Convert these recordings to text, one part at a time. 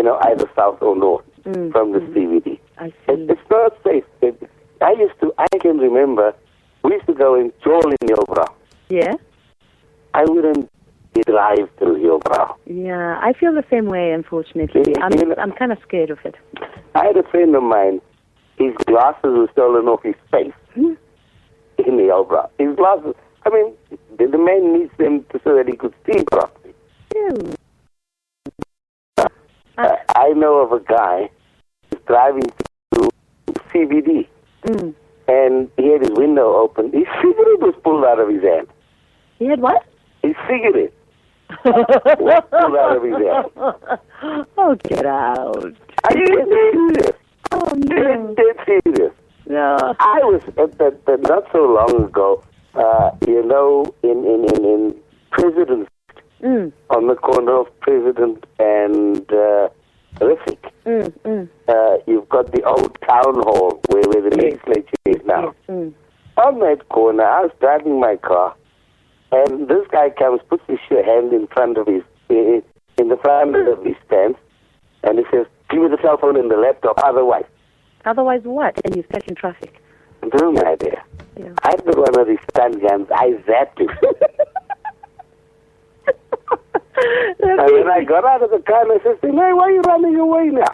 either south or north from the CBD. I see. It's not safe. I can remember, we used to go in Joel in Hillbrow. Yeah? I wouldn't drive through Hillbrow. Yeah, I feel the same way, unfortunately. I'm kind of scared of it. I had a friend of mine, his glasses were stolen off his face in Hillbrow. His glasses, the man needs them so that he could see properly. Ew. I know of a guy who's driving through CBD, and he had his window open. His cigarette was pulled out of his hand. He had what? His cigarette was pulled out of his hand. Oh, get out. Are you serious? Oh, no. Dead serious. No. I was, not so long ago, in President, on the corner of President and Riffic. You've got the old town hall where the legislature is now. On that corner, I was driving my car, and this guy comes, puts his hand in front of his, in the front of his stand, and he says, "Give me the cell phone and the laptop, otherwise." Otherwise what? And you're stuck in traffic. No idea. Yeah. I've got one of these stun guns. I zapped him. And then I got out of the car and I said, "Hey, why are you running away now?"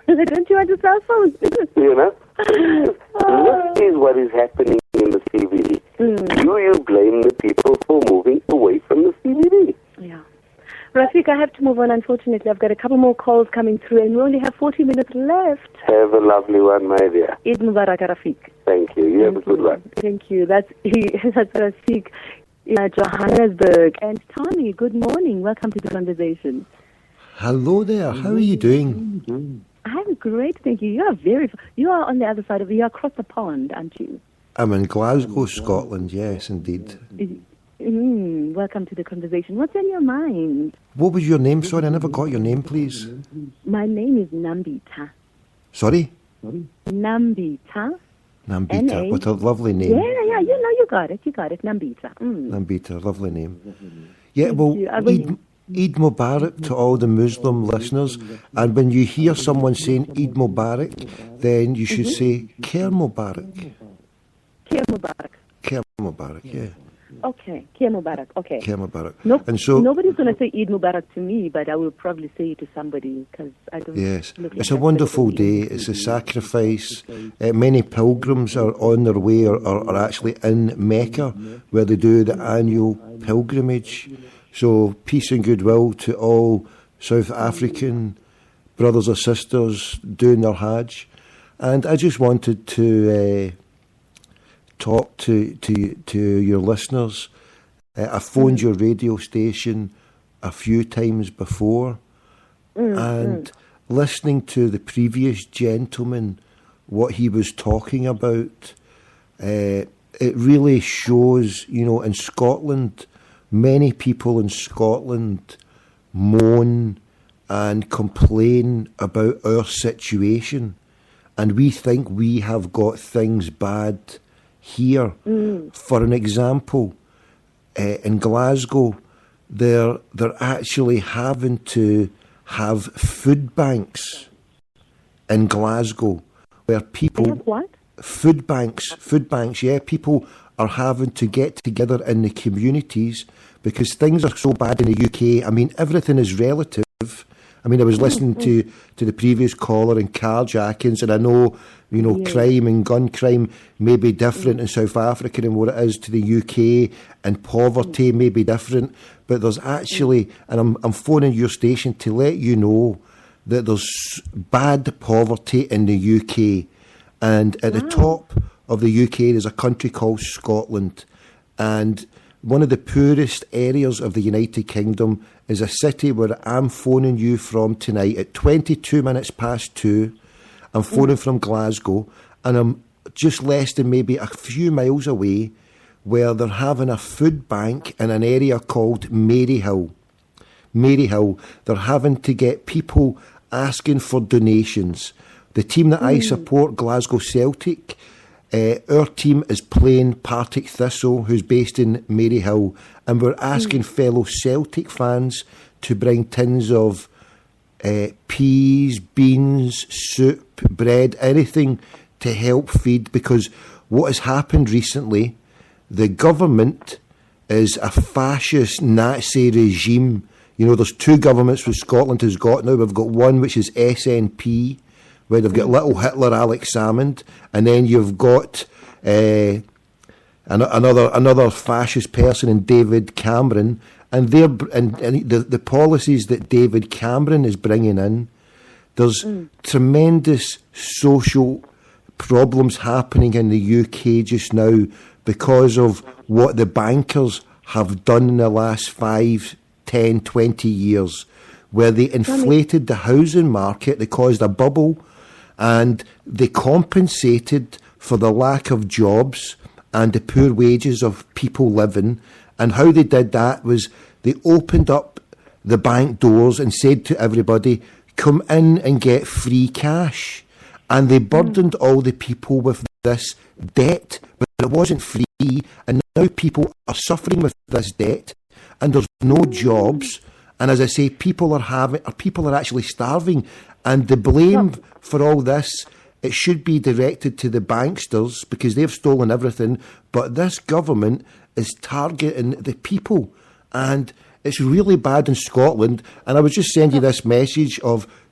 Don't you want a cell phone? This is what is happening in the CBD. Do you blame the people for moving away from the CBD? Yeah. Rafiq, I have to move on, unfortunately. I've got a couple more calls coming through, and we only have 40 minutes left. Have a lovely one, my dear. Eid Mubarak, Rafiq. Thank you. You have a good one. Thank you. That's Rafiq in Johannesburg. And Tommy, good morning. Welcome to the conversation. Hello there. How are you doing? I'm great, thank you. You are on the other side you're across the pond, aren't you? I'm in Glasgow, Scotland, yes, indeed. Welcome to the conversation. What's in your mind? What was your name? Sorry, I never got your name, please. My name is Nambita. Sorry? Nambita. Nambita, N-A. what a lovely name. Yeah, you got it, Nambita. Nambita, lovely name. Yeah, well, Eid Mubarak to all the Muslim listeners, and when you hear someone saying Eid Mubarak, then you should say Khair Mubarak. Khair Mubarak. Khair Mubarak, yeah. Okay, Khair Mubarak, okay. Khair Mubarak. No, and so, nobody's going to say Eid Mubarak to me, but I will probably say it to somebody, because I don't... Yes, it's a wonderful day. It's a sacrifice. Many pilgrims are on their way or are actually in Mecca, where they do the annual pilgrimage. So peace and goodwill to all South African brothers or sisters doing their Hajj. And I just wanted to talk to your listeners. I phoned your radio station a few times before, and listening to the previous gentleman, what he was talking about, it really shows, in Scotland, many people in Scotland moan and complain about our situation, and we think we have got things bad here. For an example, in Glasgow, they're actually having to have food banks in Glasgow where people... They have what? Food banks, yeah. People are having to get together in the communities because things are so bad in the UK. I mean, everything is relative. I mean, I was listening to the previous caller and carjackings, and I know, crime and gun crime may be different in South Africa than what it is to the UK, and poverty may be different, but there's actually, and I'm phoning your station to let you know that there's bad poverty in the UK, and at the top of the UK there's a country called Scotland, and one of the poorest areas of the United Kingdom is a city where I'm phoning you from tonight at 22 minutes past 2. I'm phoning from Glasgow, and I'm just less than maybe a few miles away, where they're having a food bank in an area called Maryhill. Maryhill, they're having to get people asking for donations. The team that I support, Glasgow Celtic, our team is playing Partick Thistle, who's based in Maryhill, and we're asking fellow Celtic fans to bring tins of peas, beans, soup, bread, anything to help feed, because what has happened recently, the government is a fascist Nazi regime. You know, there's two governments which Scotland has got now. We've got one which is SNP, where they've got little Hitler, Alex Salmond, and then you've got another fascist person in David Cameron, and the policies that David Cameron is bringing in, there's tremendous social problems happening in the UK just now because of what the bankers have done in the last 5, 10, 20 years, where they inflated the housing market, they caused a bubble, and they compensated for the lack of jobs and the poor wages of people living. And how they did that was they opened up the bank doors and said to everybody, come in and get free cash. And they burdened all the people with this debt, but it wasn't free. And now people are suffering with this debt, and there's no jobs. And as I say, people are actually starving. And the blame for all this, it should be directed to the banksters because they've stolen everything. But this government is targeting the people, and it's really bad in Scotland. And I was just sending you this message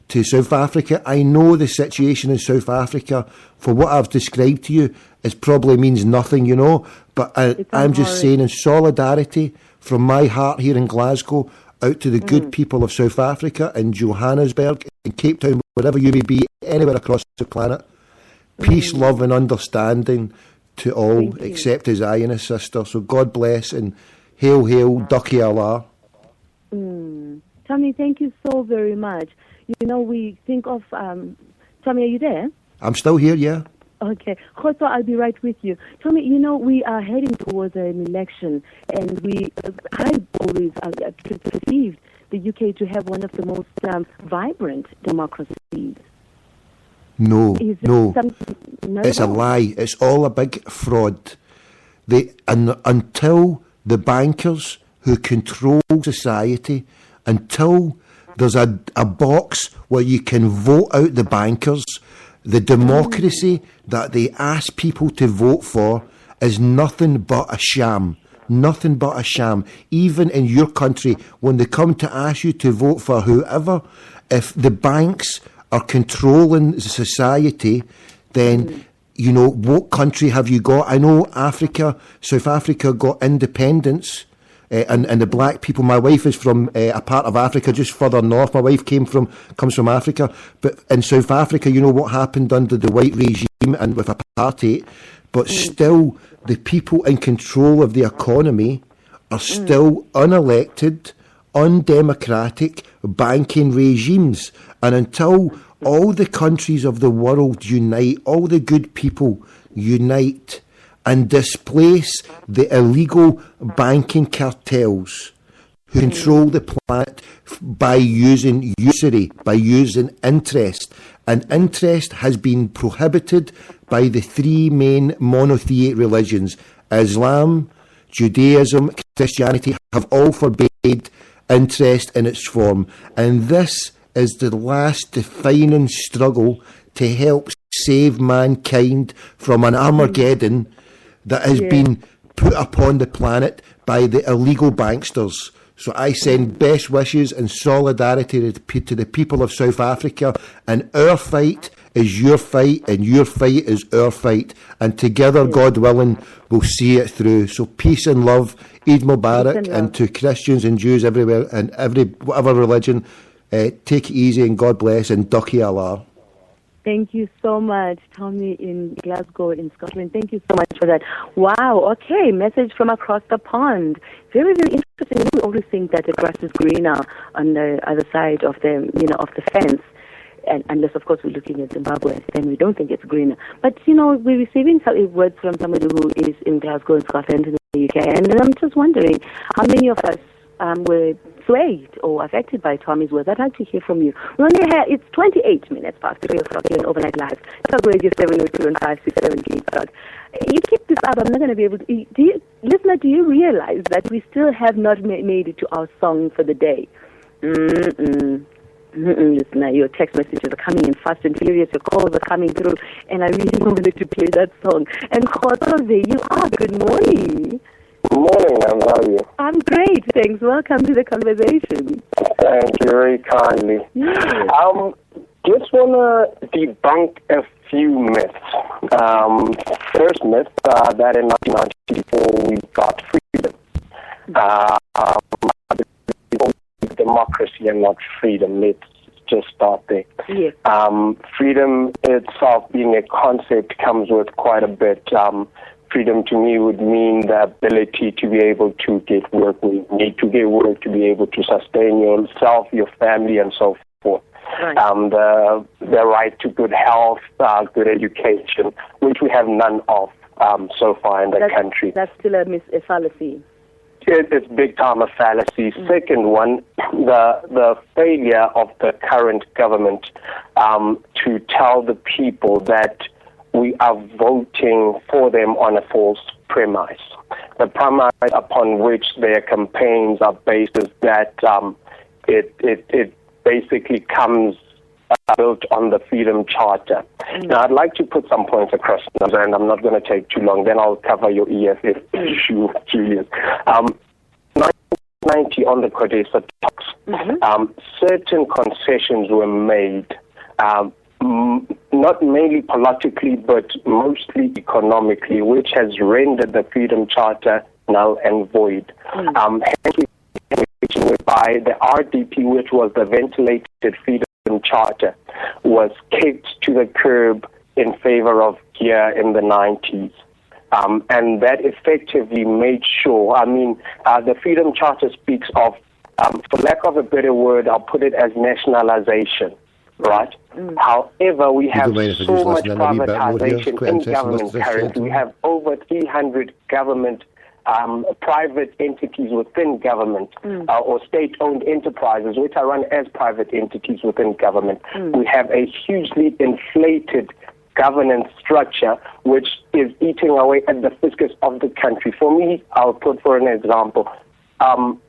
to South Africa. I know the situation in South Africa, for what I've described to you, it probably means nothing, you know. But I'm just saying, in solidarity from my heart here in Glasgow, out to the good people of South Africa and Johannesburg and Cape Town, wherever you may be, anywhere across the planet. Peace, love and understanding to all, except his eye and his sister. So God bless, and hail, hail, Ducky Allah. Tommy, thank you so very much. You know, we think of... Tommy, are you there? I'm still here, yeah. Okay. Khoso, I'll be right with you. Tommy, you know, we are heading towards an election, and I always perceived the UK to have one of the most vibrant democracies. No. It's a lie. It's all a big fraud. Until the bankers who control society, until there's a box where you can vote out the bankers, the democracy that they ask people to vote for is nothing but a sham. Nothing but a sham. Even in your country, when they come to ask you to vote for whoever, if the banks are controlling the society, then, you know, what country have you got? I know South Africa got independence, and the black people. My wife is from a part of Africa just further north. My wife comes from Africa. But in South Africa, you know what happened under the white regime and with apartheid. But still, the people in control of the economy are still unelected, undemocratic banking regimes. And until all the countries of the world unite, all the good people unite and displace the illegal banking cartels who control the planet by using usury, by using interest. And interest has been prohibited by the three main monotheistic religions. Islam, Judaism, Christianity have all forbade interest in its form. And this is the last defining struggle to help save mankind from an Armageddon that has been put upon the planet by the illegal banksters. So I send best wishes and solidarity to the people of South Africa, and our fight is your fight and your fight is our fight, and together, God willing, we'll see it through. So peace and love, Eid Mubarak, and to Christians and Jews everywhere and whatever religion, take it easy and God bless, and Ducky Allah. Thank you so much, Tommy in Glasgow in Scotland. Thank you so much for that. Wow, okay, message from across the pond. Very, very interesting. We always think that the grass is greener on the other side of the fence. And unless, of course, we're looking at Zimbabwe, then we don't think it's greener. But, we're receiving words from somebody who is in Glasgow, in Scotland, in the UK. And I'm just wondering how many of us were swayed or affected by Tommy's words. I'd like to hear from you. It's 28 minutes past 3 o'clock here in Overnight Live. That's Radio 702-567. You keep this up, I'm not going to be able to... Listener, do you realize that we still have not made it to our song for the day? Listen, your text messages are coming in fast and furious. Your calls are coming through, and I really wanted to play that song. And Khozo, there you are. Good morning. Good morning, ma'am. How are you? I'm great, thanks. Welcome to the conversation. Thank you very kindly. Yes. Just want to debunk a few myths. First myth, that in 1994 we got freedom. Democracy and not freedom. Let's just start there. Yes. Freedom itself, being a concept, comes with quite a bit. Freedom to me would mean the ability to be able to get work. We need to get work to be able to sustain yourself, your family, and so forth. Right. The right to good health, good education, which we have none of so far in the country. That's still a fallacy. It's big time a fallacy. Second one, the failure of the current government to tell the people that we are voting for them on a false premise. The premise upon which their campaigns are based is that it basically comes built on the Freedom Charter. Now, I'd like to put some points across, and I'm not going to take too long. Then I'll cover your EFF issue, Julius. 1990 on the CODESA talks, certain concessions were made, not mainly politically, but mostly economically, which has rendered the Freedom Charter null and void. Whereby the RDP, which was the ventilated Freedom Charter, was kicked to the curb in favor of GEAR in the 90s. And that effectively made sure, the Freedom Charter speaks of, for lack of a better word, I'll put it as nationalization, right? However, we have so much privatization in government currently. We have over 300 government private entities within government or state-owned enterprises, which are run as private entities within government. We have a hugely inflated governance structure which is eating away at the fiscus of the country. For me, I'll put for an example,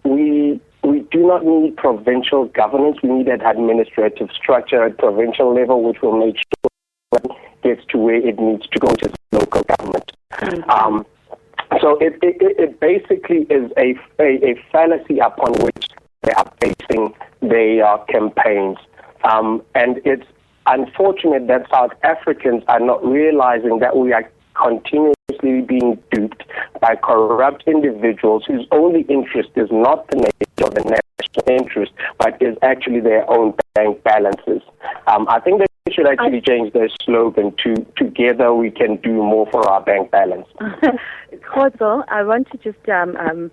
we do not need provincial governance. We need an administrative structure at provincial level which will make sure it gets to where it needs to go, to local government. So it basically is a fallacy upon which they are basing their campaigns. And it's unfortunate that South Africans are not realizing that we are continuously being duped by corrupt individuals whose only interest is not the nature of the national interest, but is actually their own bank balances. I think they should actually change their slogan to "Together we can do more for our bank balance." Khozo, I want to just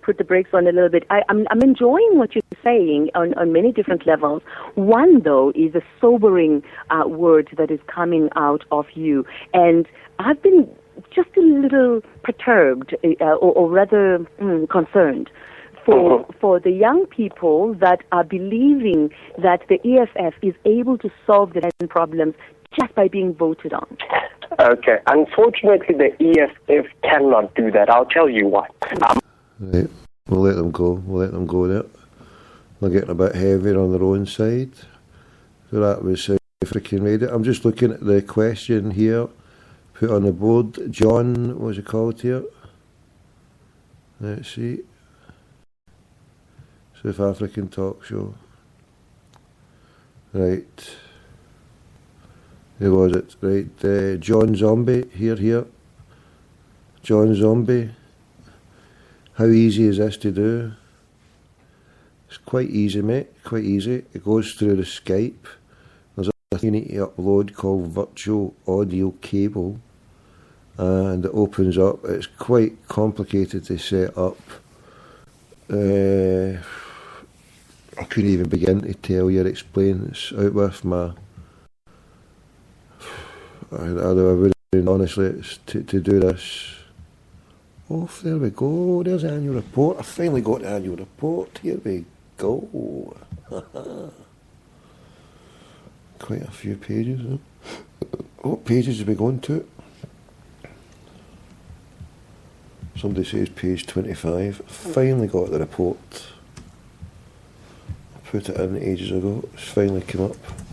put the brakes on a little bit. I'm enjoying what you're saying on many different levels. One, though, is a sobering word that is coming out of you. And I've been just a little perturbed, or rather concerned, for the young people that are believing that the EFF is able to solve the problems just by being voted on. Okay. Unfortunately, the EFF cannot do that. I'll tell you why. Right. We'll let them go. There. They're getting a bit heavier on their own side. So that was freaking radio. I'm just looking at the question here put on the board. John, what's it called here? Let's see. South African talk show. Right. Who was it? Right. John Zombie. Here. John Zombie. How easy is this to do? It's quite easy, mate. Quite easy. It goes through the Skype. There's a thing you need to upload called virtual audio cable. And it opens up. It's quite complicated to set up. I couldn't even begin to tell you or explain. It's out with my... I wouldn't, honestly, it's to do this. Oh, there we go. There's the annual report. I finally got the annual report. Here we go. Quite a few pages. Huh? What pages are we going to? Somebody says page 25. Finally got the report. put it in ages ago. It's finally come up.